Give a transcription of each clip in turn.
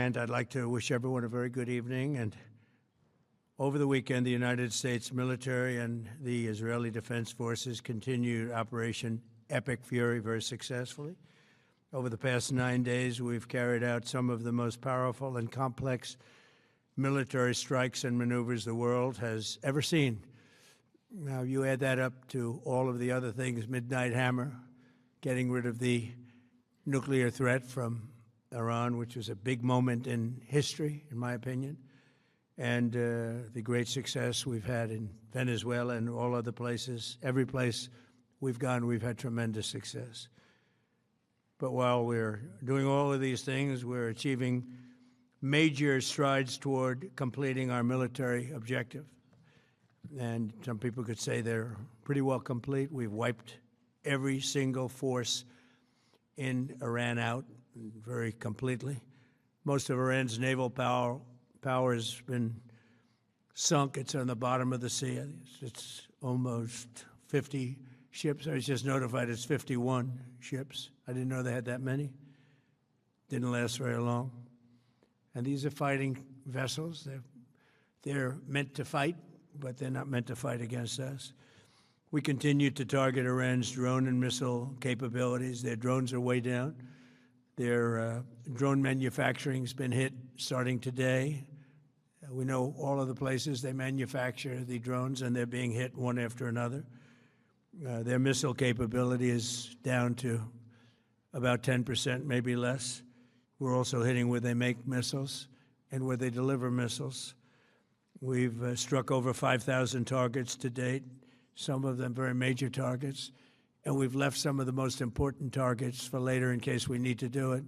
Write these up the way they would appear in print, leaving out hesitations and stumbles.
And I'd like to wish everyone a very good evening. And over the weekend, the United States military and the Israeli Defense Forces continued Operation Epic Fury very successfully. Over the past 9 days, we've carried out some of the most powerful and complex military strikes and maneuvers the world has ever seen. Now, you add that up to all of the other things, Midnight Hammer, getting rid of the nuclear threat from Iran, which was a big moment in history, in my opinion, and the great success we've had in Venezuela and all other places. Every place we've gone, we've had tremendous success. But while we're doing all of these things, we're achieving major strides toward completing our military objective. And some people could say they're pretty well complete. We've wiped every single force in Iran out very completely. Most of Iran's naval power has been sunk. It's on the bottom of the sea. It's almost 50 ships. I was just notified it's 51 ships. I didn't know they had that many. Didn't last very long. And these are fighting vessels. They're meant to fight, but they're not meant to fight against us. We continue to target Iran's drone and missile capabilities. Their drones are way down. Their drone manufacturing has been hit starting today. We know all of the places they manufacture the drones, and they're being hit one after another. Their missile capability is down to about 10%, maybe less. We're also hitting where they make missiles and where they deliver missiles. We've struck over 5,000 targets to date, some of them very major targets, and we've left some of the most important targets for later in case we need to do it.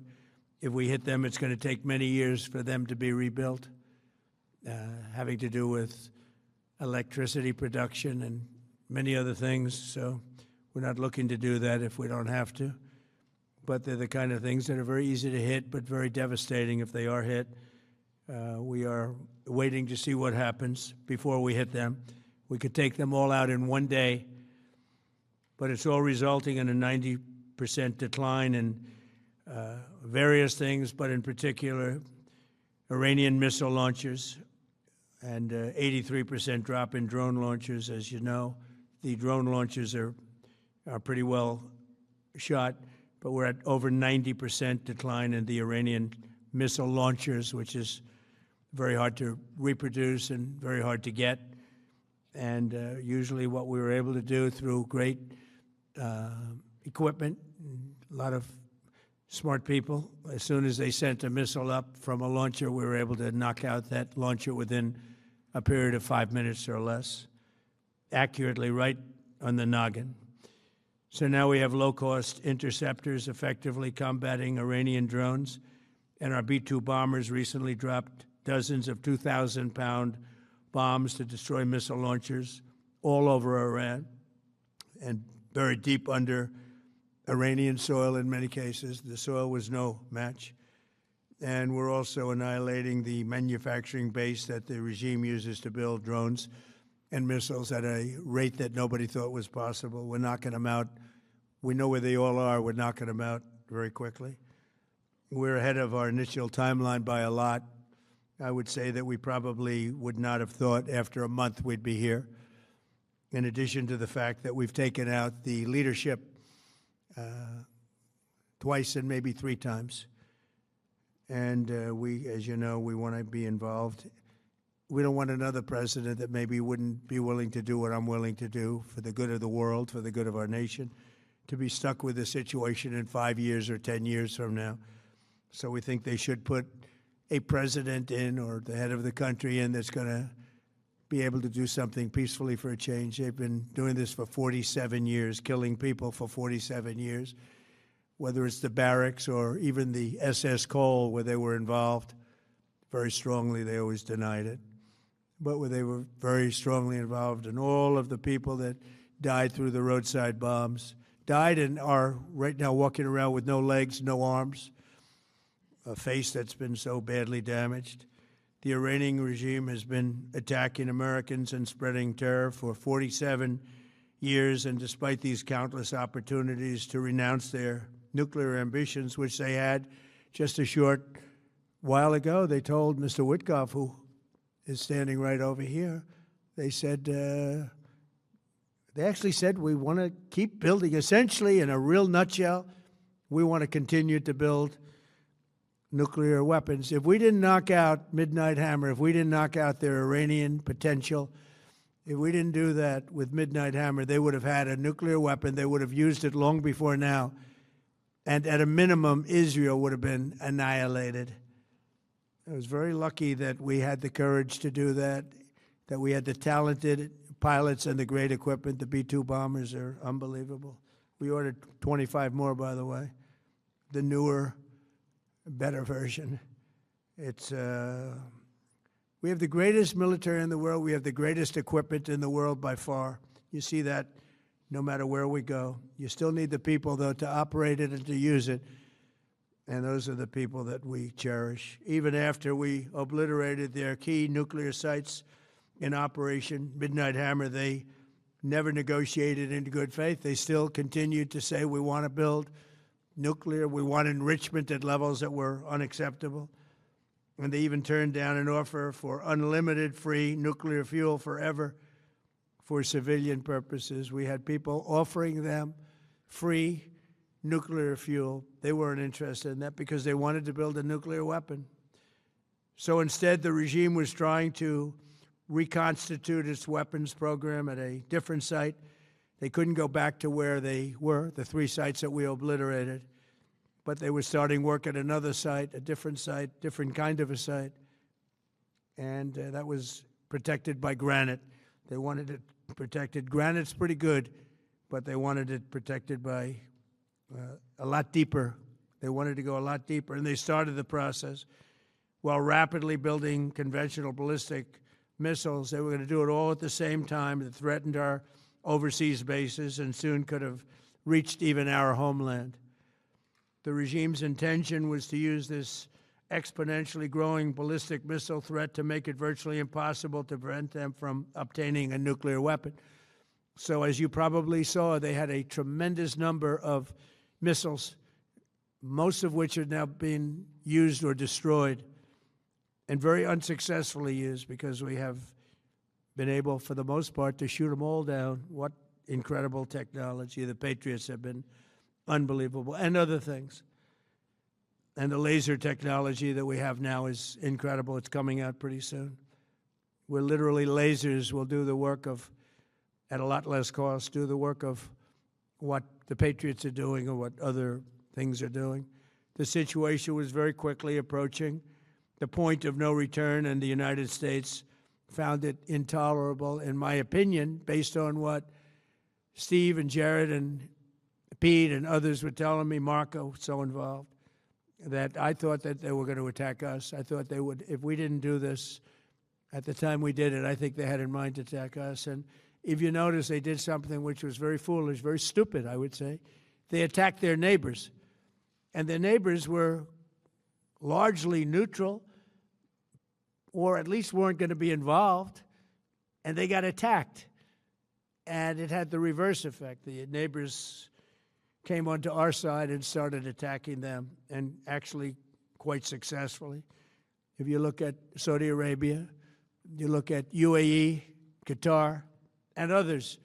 If we hit them, it's going to take many years for them to be rebuilt, having to do with electricity production and many other things. So we're not looking to do that if we don't have to. But they're the kind of things that are very easy to hit, but very devastating if they are hit. We are waiting to see what happens before we hit them. We could take them all out in one day, but it's all resulting in a 90% decline in various things, but in particular, Iranian missile launchers and 83% drop in drone launchers. As you know, the drone launchers are pretty well shot, but we're at over 90% decline in the Iranian missile launchers, which is very hard to reproduce and very hard to get. And usually what we were able to do through great equipment, a lot of smart people, as soon as they sent a missile up from a launcher, we were able to knock out that launcher within a period of 5 minutes or less, accurately right on the noggin. So now we have low-cost interceptors effectively combating Iranian drones, and our B-2 bombers recently dropped dozens of 2,000-pound bombs to destroy missile launchers all over Iran and buried deep under Iranian soil in many cases. The soil was no match. And we're also annihilating the manufacturing base that the regime uses to build drones and missiles at a rate that nobody thought was possible. We're knocking them out. We know where they all are. We're knocking them out very quickly. We're ahead of our initial timeline by a lot. I would say that we probably would not have thought after a month we'd be here, in addition to the fact that we've taken out the leadership twice and maybe 3 times. And we, as you know, we want to be involved. We don't want another president that maybe wouldn't be willing to do what I'm willing to do for the good of the world, for the good of our nation, to be stuck with the situation in 5 years or 10 years from now. So we think they should put a president in, or the head of the country in, that's going to be able to do something peacefully for a change. They've been doing this for 47 years, killing people for 47 years, whether it's the barracks or even the SS Cole where they were involved. Very strongly, they always denied it. But where they were very strongly involved, and all of the people that died through the roadside bombs, died and are right now walking around with no legs, no arms, a face that's been so badly damaged. The Iranian regime has been attacking Americans and spreading terror for 47 years, and despite these countless opportunities to renounce their nuclear ambitions, which they had just a short while ago, they told Mr. Witkoff, who is standing right over here, they said, they actually said, we want to keep building. Essentially, in a real nutshell, we want to continue to build nuclear weapons. If we didn't knock out Midnight Hammer, if we didn't knock out their Iranian potential, if we didn't do that with Midnight Hammer, they would have had a nuclear weapon. They would have used it long before now. And at a minimum, Israel would have been annihilated. I was very lucky that we had the courage to do that, that we had the talented pilots and the great equipment. The B-2 bombers are unbelievable. We ordered 25 more, by the way, the newer, better version. It's we have the greatest military in the world. We have the greatest equipment in the world by far. You see that no matter where we go. You still need the people, though, to operate it and to use it. And those are the people that we cherish. Even after we obliterated their key nuclear sites in Operation Midnight Hammer, they never negotiated in good faith. They still continued to say, we want to build nuclear. We want enrichment at levels that were unacceptable. And they even turned down an offer for unlimited free nuclear fuel forever for civilian purposes. We had people offering them free nuclear fuel. They weren't interested in that because they wanted to build a nuclear weapon. So instead, the regime was trying to reconstitute its weapons program at a different site. They couldn't go back to where they were, the 3 sites that we obliterated. But they were starting work at another site, a different kind of a site. And that was protected by granite. They wanted it protected. Granite's pretty good, but they wanted it protected by a lot deeper. They wanted to go a lot deeper, and they started the process while rapidly building conventional ballistic missiles. They were going to do it all at the same time that threatened our overseas bases and soon could have reached even our homeland. The regime's intention was to use this exponentially growing ballistic missile threat to make it virtually impossible to prevent them from obtaining a nuclear weapon. So as you probably saw, they had a tremendous number of missiles, most of which are now being used or destroyed, and very unsuccessfully used because we have been able, for the most part, to shoot them all down. What incredible technology. The Patriots have been unbelievable, and other things. And the laser technology that we have now is incredible. It's coming out pretty soon. Where literally lasers will do the work of, at a lot less cost, do the work of what the Patriots are doing or what other things are doing. The situation was very quickly approaching the point of no return, and the United States found it intolerable, in my opinion, based on what Steve and Jared and Pete and others were telling me, Marco, so involved, that I thought that they were going to attack us. I thought they would, if we didn't do this at the time we did it, I think they had in mind to attack us. And if you notice, they did something which was very foolish, very stupid, I would say. They attacked their neighbors. And their neighbors were largely neutral, or at least weren't going to be involved, and they got attacked. And it had the reverse effect. The neighbors came onto our side and started attacking them, and actually quite successfully. If you look at Saudi Arabia, you look at UAE, Qatar, and others,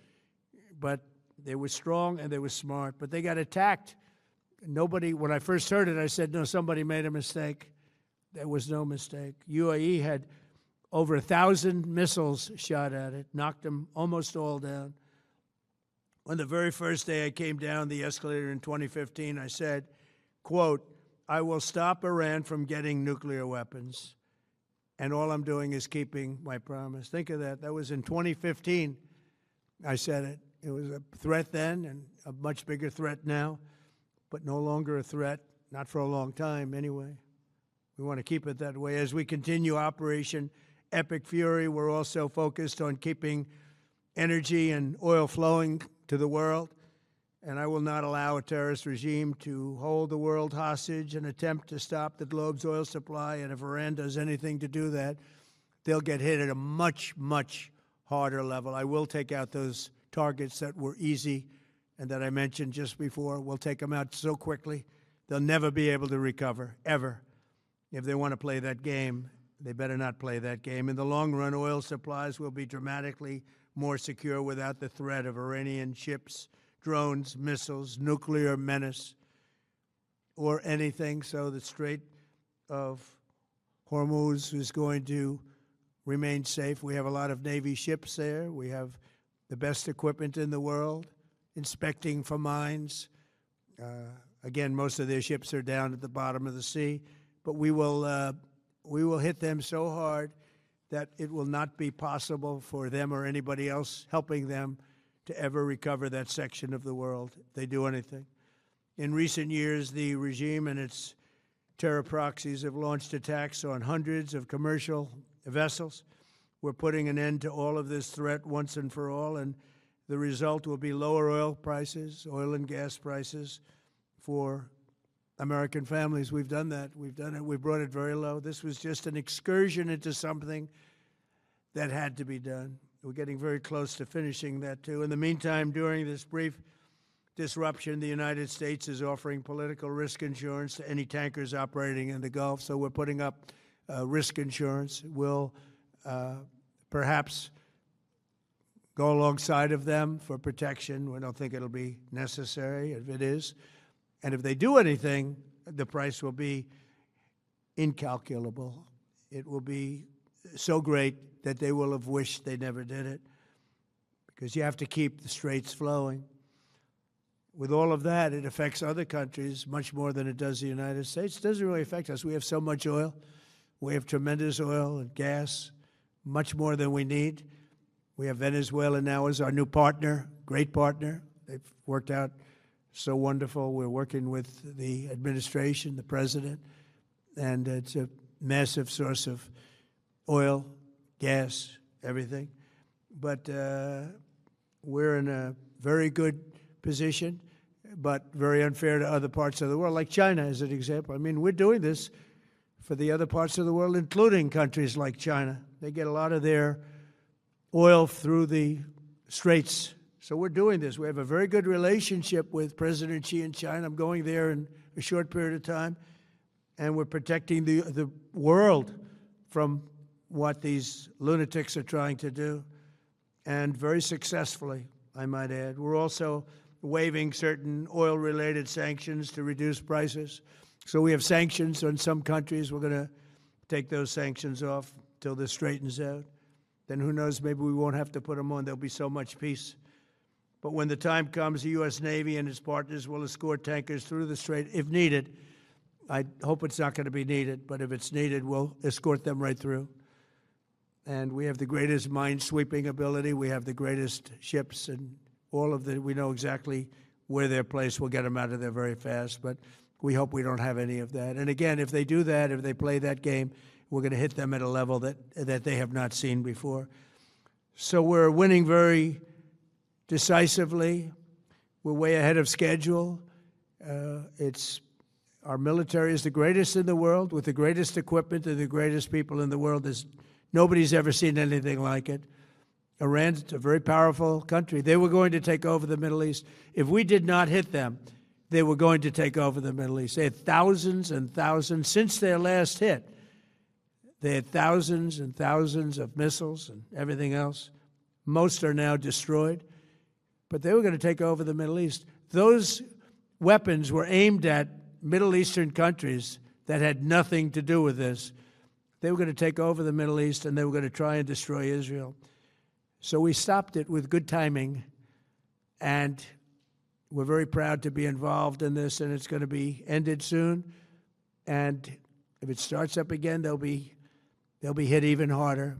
but they were strong and they were smart, but they got attacked. Nobody, when I first heard it, I said, no, somebody made a mistake. There was no mistake. UAE had over 1,000 missiles shot at it, knocked them almost all down. On the very first day I came down the escalator in 2015, I said, quote, I will stop Iran from getting nuclear weapons, and all I'm doing is keeping my promise. Think of that. That was in 2015. I said it. It was a threat then and a much bigger threat now, but no longer a threat, not for a long time anyway. We want to keep it that way. As we continue Operation Epic Fury, we're also focused on keeping energy and oil flowing to the world, and I will not allow a terrorist regime to hold the world hostage and attempt to stop the globe's oil supply. And if Iran does anything to do that, they'll get hit at a much, much harder level. I will take out those targets that were easy and that I mentioned just before. We'll take them out so quickly, they'll never be able to recover, ever. if they want to play that game, they better not play that game. In the long run, oil supplies will be dramatically more secure without the threat of Iranian ships, drones, missiles, nuclear menace, or anything. So the Strait of Hormuz is going to remain safe. We have a lot of Navy ships there. We have the best equipment in the world, inspecting for mines. Again, most of their ships are down at the bottom of the sea, but we will hit them so hard that it will not be possible for them or anybody else helping them to ever recover that section of the world if they do anything. In recent years, the regime and its terror proxies have launched attacks on hundreds of commercial vessels. We're putting an end to all of this threat once and for all, and the result will be lower oil prices, oil and gas prices for American families. We've done that. We've done it. We brought it very low. This was just an excursion into something that had to be done. We're getting very close to finishing that, too. In the meantime, during this brief disruption, the United States is offering political risk insurance to any tankers operating in the Gulf. So we're putting up risk insurance. We'll perhaps go alongside of them for protection. We don't think it'll be necessary if it is. And if they do anything, the price will be incalculable. It will be so great that they will have wished they never did it, because you have to keep the straits flowing. With all of that, it affects other countries much more than it does the United States. It doesn't really affect us. We have so much oil. We have tremendous oil and gas, much more than we need. We have Venezuela now as our new partner, great partner. They've worked out so wonderful. We're working with the administration, the president, and it's a massive source of oil, gas, everything. But we're in a very good position, but very unfair to other parts of the world, like China as an example. I mean, we're doing this for the other parts of the world, including countries like China. They get a lot of their oil through the straits. So we're doing this. We have a very good relationship with President Xi in China. I'm going there in a short period of time, and we're protecting the world from what these lunatics are trying to do, and very successfully, I might add. We're also waiving certain oil-related sanctions to reduce prices. So we have sanctions on some countries. We're going to take those sanctions off till this straightens out. Then who knows, maybe we won't have to put them on. There'll be so much peace. But when the time comes, the U.S. Navy and its partners will escort tankers through the strait if needed. I hope it's not going to be needed, but if it's needed, we'll escort them right through. And we have the greatest mine-sweeping ability. We have the greatest ships, and all of the, we know exactly where they're placed. We'll get them out of there very fast, but we hope we don't have any of that. And again, if they do that, if they play that game, we're going to hit them at a level that they have not seen before. So we're winning very decisively. We're way ahead of schedule. Our military is the greatest in the world, with the greatest equipment and the greatest people in the world. Nobody's ever seen anything like it. Iran's a very powerful country. They were going to take over the Middle East. If we did not hit them, they were going to take over the Middle East. They had thousands and thousands since their last hit. They had thousands and thousands of missiles and everything else. Most are now destroyed. But they were going to take over the Middle East. Those weapons were aimed at Middle Eastern countries that had nothing to do with this. They were going to take over the Middle East, and they were going to try and destroy Israel. So we stopped it with good timing, and we're very proud to be involved in this, and it's going to be ended soon. And if it starts up again, they'll be hit even harder.